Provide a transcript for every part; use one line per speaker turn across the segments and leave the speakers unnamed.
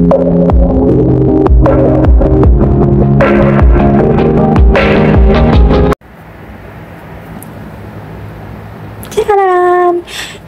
Tcharam!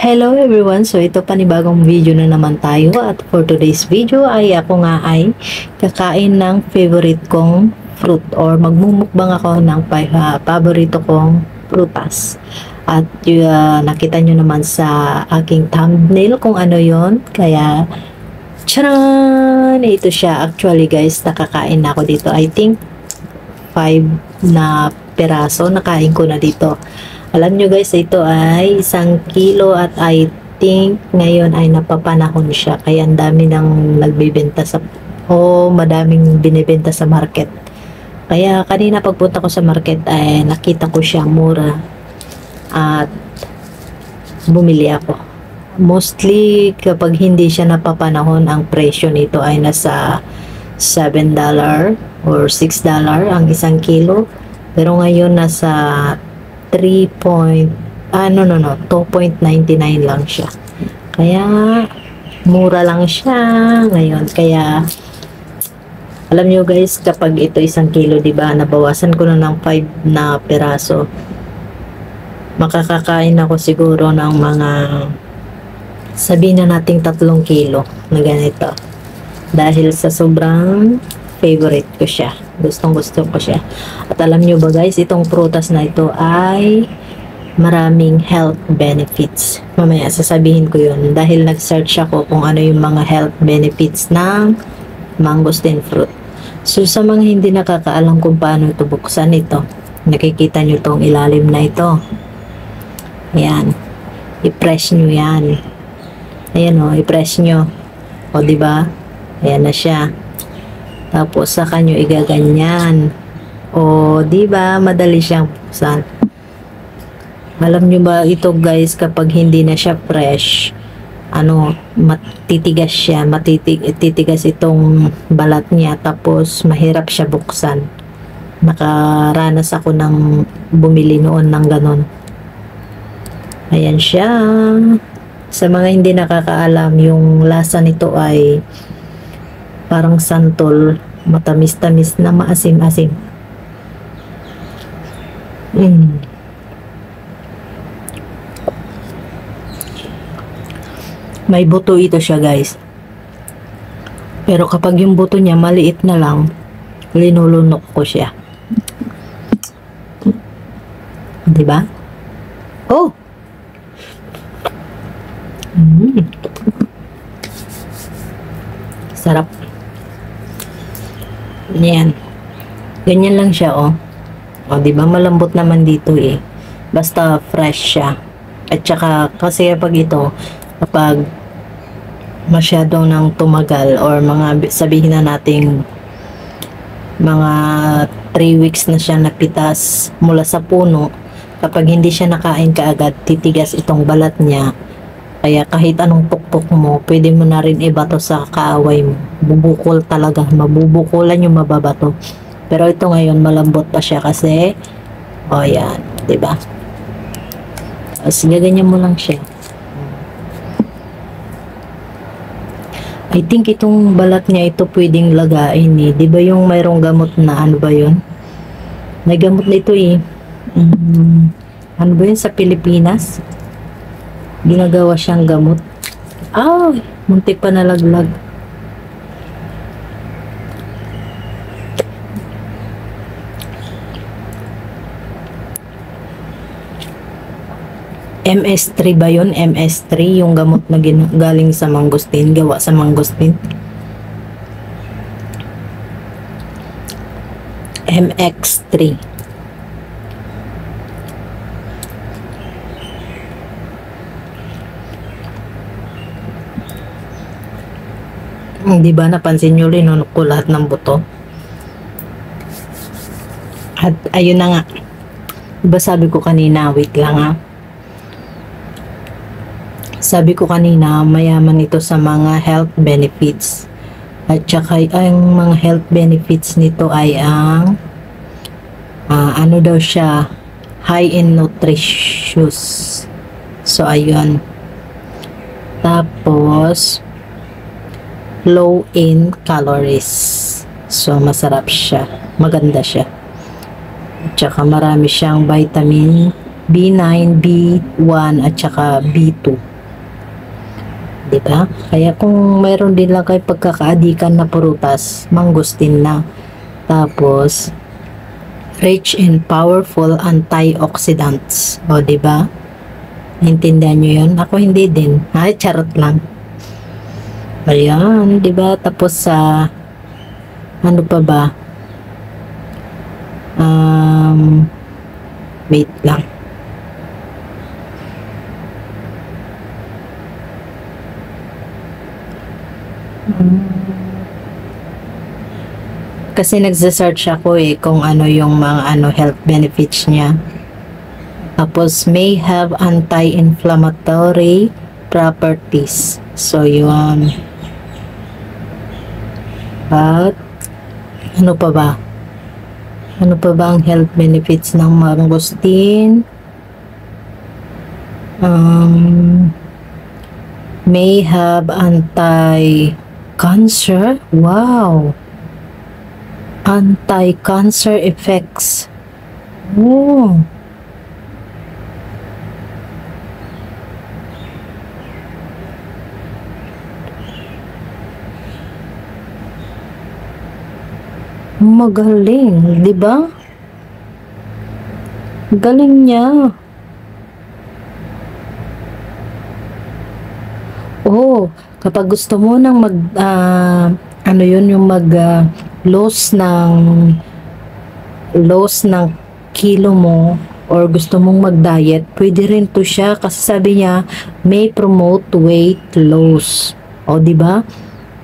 Hello everyone! So ito panibagong video na naman tayo at for today's video ay ako nga ay kakain ng favorite kong fruit or magmumukbang ako ng paborito kong prutas. At nakita nyo naman sa aking thumbnail kung ano yon. Kaya tcharan! Ito siya. Actually guys, nakakain na ako dito. I think 5 na peraso nakain ko na dito. Alam nyo guys, ito ay 1 kilo at I think ngayon ay napapanahon siya. Kaya ang dami nang nagbibenta madaming binibenta sa market. Kaya kanina pagpunta ko sa market ay nakita ko siya mura at bumili ako. Mostly kapag hindi siya napapanahon, ang presyo nito ay nasa $7 or $6 ang 1 kilo. Pero ngayon nasa 2.99 lang siya. Kaya mura lang siya ngayon. Kaya alam nyo guys, kapag ito 1 kilo, diba, nabawasan ko na ng 5 na peraso, makakakain ako siguro ng mga, sabihin na nating 3 kilo na ganito. Dahil sa sobrang favorite ko siya. Gustong gusto ko siya. At alam nyo ba guys, itong prutas na ito ay maraming health benefits. Mamaya sasabihin ko yun. Dahil nag-search ako kung ano yung mga health benefits ng mangosteen fruit. So sa mga hindi nakakaalam kung paano ito buksan ito, nakikita nyo itong ilalim na ito. Ayan. I-press nyo yan. Ayan o, i-press nyo. O diba? Ayan na siya. Tapos saka nyo igaganyan. O diba? Madali siyang buksan. Alam nyo ba ito guys, kapag hindi na siya fresh, matitigas siya. Matitigas itong balat niya. Tapos mahirap siya buksan. Nakaranas ako ng bumili noon ng ganon. Ayan siya. Sa mga hindi nakakaalam, yung lasa nito ay parang santol, matamis-tamis na maasim-asim. May buto ito siya guys. Pero kapag yung buto niya maliit na lang, linulunok ko siya. Diba? Oh! Sarap. Yan. Ganyan lang siya, oh. O, diba? Malambot naman dito, eh. Basta fresh siya. At saka, kasi kapag ito, kapag masyado nang tumagal or mga, sabihin na nating mga 3 weeks na siya napitas mula sa puno, kapag hindi siya nakain kaagad, titigas itong balat niya. Kaya kahit anong pukpok mo, pwede mo na rin ibato sa kaaway mo. Bubukol talaga. Mabubukulan yung mababato. Pero ito ngayon, malambot pa siya kasi, o yan, diba? Tapos, gaganyan mo lang siya. I think itong balat niya ito pwedeng lagain eh. Diba yung mayroong gamot na, ano ba yun? May gamot na ito eh. Ano ba yun sa Pilipinas? Ginagawa siyang gamot. Ay, muntik pa nalaglag. MS3 ba yun? MS3, yung gamot na galing sa mangosteen, gawa sa mangosteen. MX3. Di ba napansin nyo rin ko lahat ng buto? At ayun na nga. Diba sabi ko kanina, wait lang ha. Sabi ko kanina, mayaman ito sa mga health benefits. At saka ang mga health benefits nito ay ang ano daw siya, high in nutritious. So ayun. Tapos low in calories. So, masarap siya. Maganda siya. Tsaka marami siyang vitamin B9, B1 at saka B2. Diba? Kaya kung mayroon din lang kayo pagkakaadikan na prutas, mangustin na. Tapos, rich in powerful antioxidants. O, diba? Naintindihan nyo yun? Ako hindi din. Ay, charot lang. Ayan, diba? Tapos sa, ano pa ba? Wait lang. Kasi nagsa-search ako kung ano yung mga health benefits niya. Tapos may have anti-inflammatory properties. So yun. At ano pa ba? Ano pa ba ang health benefits ng mangosteen? May have anti-cancer. Wow. Anti-cancer effects. Oh. Magaling, di ba? Galing niya. Oh, kapag gusto mo nang loss ng kilo mo or gusto mong mag-diet, pwede rin to siya kasi sabi niya may promote weight loss. O, di ba?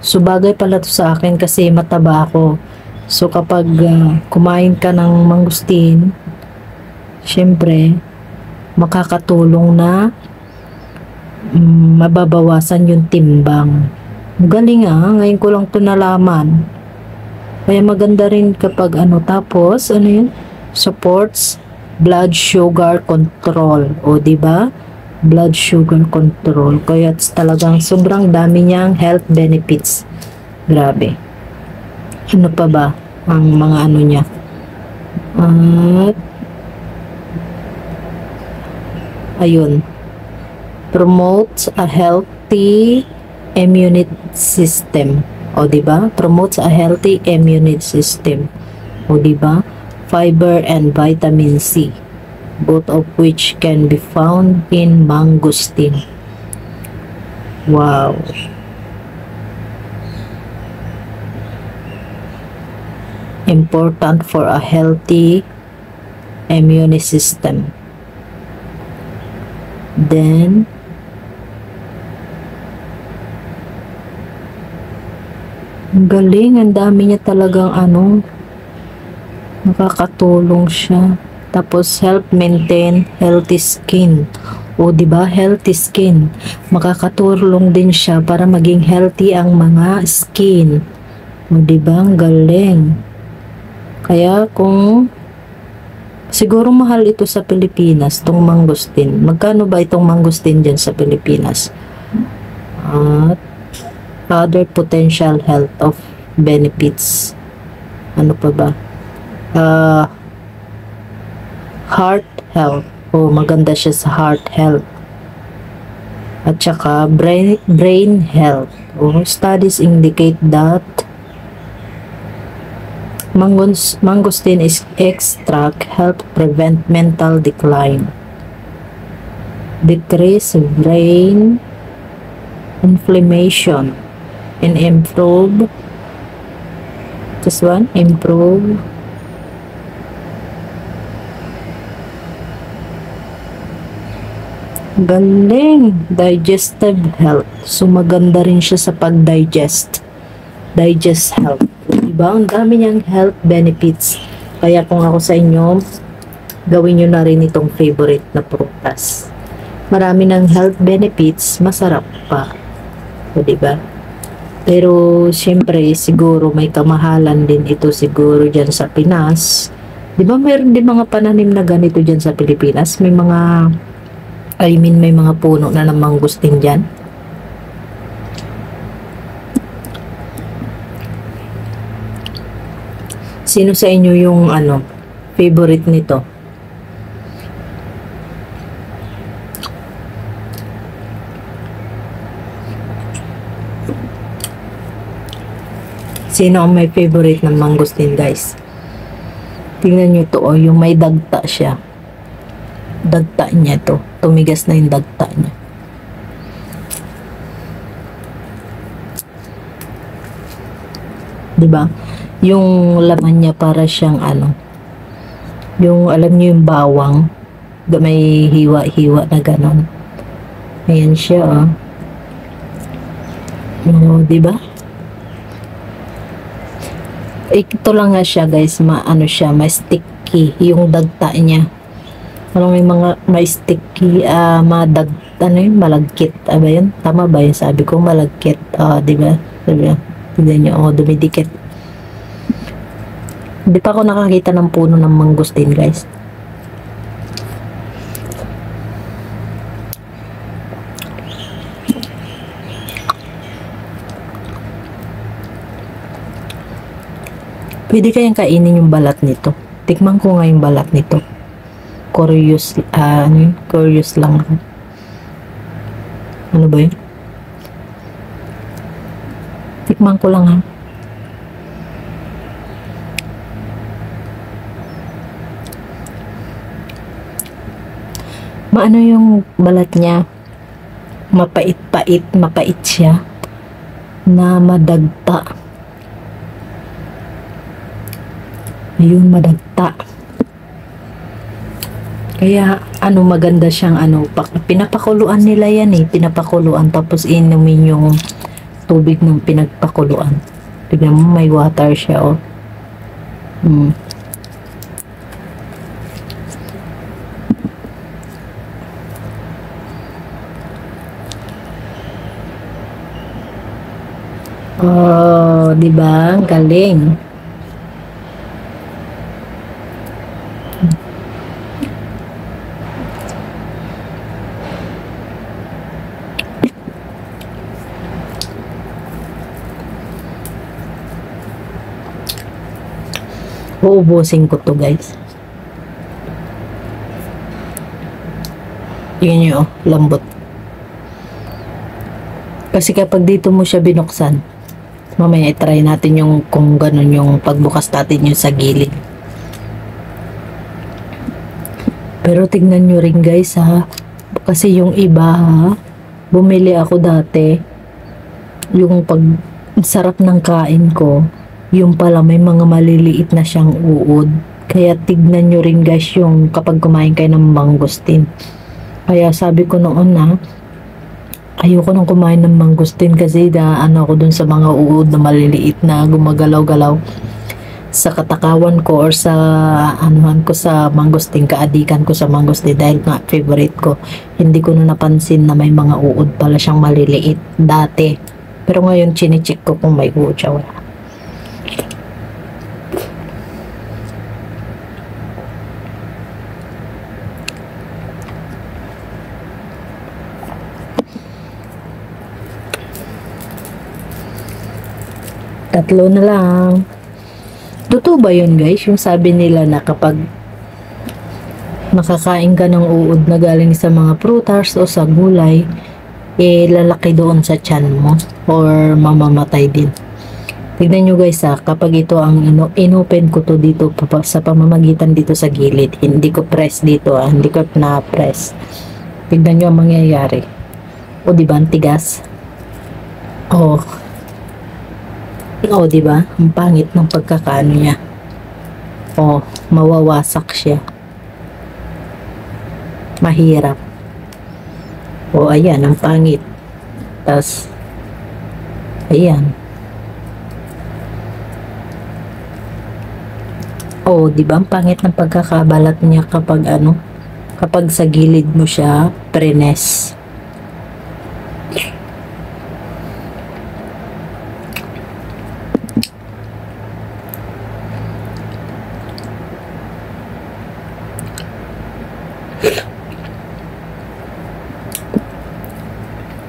So, bagay pala to sa akin kasi mataba ako. So, kapag kumain ka ng mangustin, syempre, makakatulong na mababawasan yung timbang. Galing ngayon ko lang ito nalaman. Kaya maganda rin kapag tapos, yun? Supports blood sugar control. O, diba? Blood sugar control. Kaya talagang sobrang dami niyang health benefits. Grabe. Ano pa ba ang mga niya? At ayun, promotes a healthy immune system. O, diba? Promotes a healthy immune system. O, diba? Fiber and vitamin C, both of which can be found in mangosteen. Wow. Important for a healthy immune system. Then, galing, ang dami niya talagang nakakatulong siya. Tapos, help maintain healthy skin. O, diba? Healthy skin. Makakatulong din siya para maging healthy ang mga skin. O, diba? Ang galing. Kaya kung siguro mahal ito sa Pilipinas, itong mangosteen. Magkano ba itong mangosteen dyan sa Pilipinas? At other potential health of benefits. Ano pa ba? Heart health. Oh, maganda siya sa heart health. At saka brain health. Oh, studies indicate that mangosteen extract help prevent mental decline, decrease brain inflammation, and improve galing digestive health. So maganda rin siya sa digest health. Diba? Ang dami niyang health benefits. Kaya kung ako sa inyo, gawin nyo na rin itong favorite na prutas. Marami ng health benefits, masarap pa. O, diba? Pero, syempre, siguro may kamahalan din ito siguro dyan sa Pinas. Diba, mayroon din mga pananim na ganito dyan sa Pilipinas? May mga puno na ng mangustin dyan. Sino sa inyo yung favorite nito? Sino ang may favorite ng mangosteen, guys? Tingnan nyo to, oh, yung may dagta siya. Dagta niya to. Tumigas na yung dagta niya. Diba? Yung laman niya para siyang yung alam niyo yung bawang, may hiwa-hiwa na ganon. Ayan siya, oh. Oh, diba? Ito lang nga siya, guys, siya, may sticky yung dagta niya. May mga may sticky, malagkit. Ba yun? Tama ba yun? Sabi ko malagkit. Diba? Diba? Tignan nyo, dumidikit. Hindi pa ako nakakita ng puno ng mangosteen, guys. Pwede kayang kainin yung balat nito. Tikman ko nga yung balat nito. Curious lang ako. Ano ba yun? Tikman ko lang, ha. Maano yung balat niya? Mapait siya. Na madagta. Ayun, madagta. Kaya, maganda siyang, pinapakuluan nila yan eh. Pinapakuluan, tapos inumin yung tubig ng pinagpakuluan. Tignan mo, may water siya, oh. Oh, diba? Galing. Uubusin ko to, guys. Yun yun, oh, lambot. Kasi kapag dito mo siya binuksan, mamaya i-try natin yung kung ganun yung pagbukas natin yung sa gilid. Pero tignan nyo rin, guys, ha. Kasi yung iba, ha, bumili ako dati, yung pag sarap ng kain ko, yung pala may mga maliliit na siyang uod. Kaya tignan nyo rin, guys, yung kapag kumain kayo ng mangosteen. Kaya sabi ko noon na ayoko nang kumain ng mangosteen kasi ako dun sa mga uod na maliliit na gumagalaw-galaw sa katakawan ko or sa ko sa mangosteen, kaadikan ko sa mangosteen dahil nga favorite ko. Hindi ko na napansin na may mga uod pala siyang maliliit dati. Pero ngayon chine-check ko kung may uod siya, wala. Tatlo na lang. Totoo ba yun, guys? Yung sabi nila na kapag nakakain ka ng uod na galing sa mga prutas o sa gulay, lalaki doon sa tiyan mo or mamamatay din. Tignan nyo, guys, kapag ito ang inopen ko to dito sa pamamagitan dito sa gilid, hindi ko press dito, hindi ko na-press. Tignan nyo ang mangyayari. O, diba, ang tigas? Diba? Ang pangit ng pagkakaano niya. Mawawasak siya. Mahirap. Ayan, ang pangit. Tas, ayan. Diba? Ang pangit ng pagkakabalat niya kapag kapag sa gilid mo siya, prenes.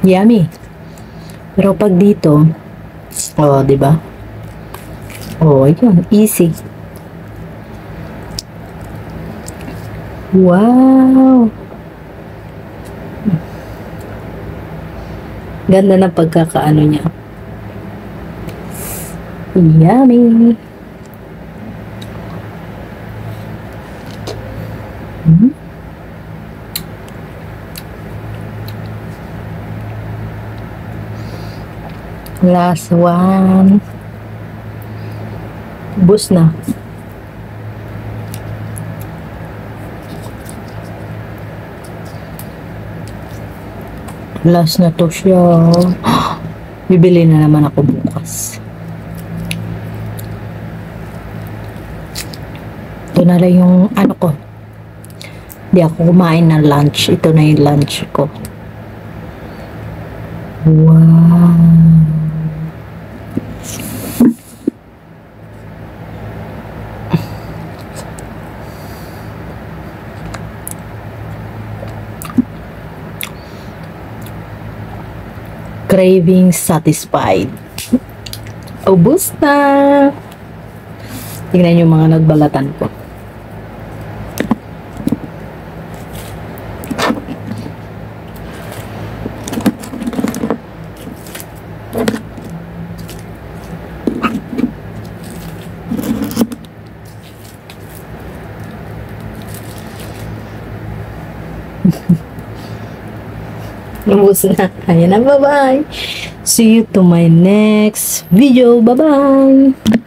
Yummy. Pero pag dito, diba? Ayun, easy. Wow! Ganda ng pagkakaano niya. Yummy! Hmm? Last one. Ubus na. Last na to siya. Bibili na naman ako bukas. Ito na lang yung ano ko. Hindi ako kumain ng lunch. Ito na yung lunch ko. Wow. Craving satisfied. Ubus na. Tingnan yung mga nagbalatan ko. Ubus na. Ayan na, bye-bye. See you to my next video. Bye-bye.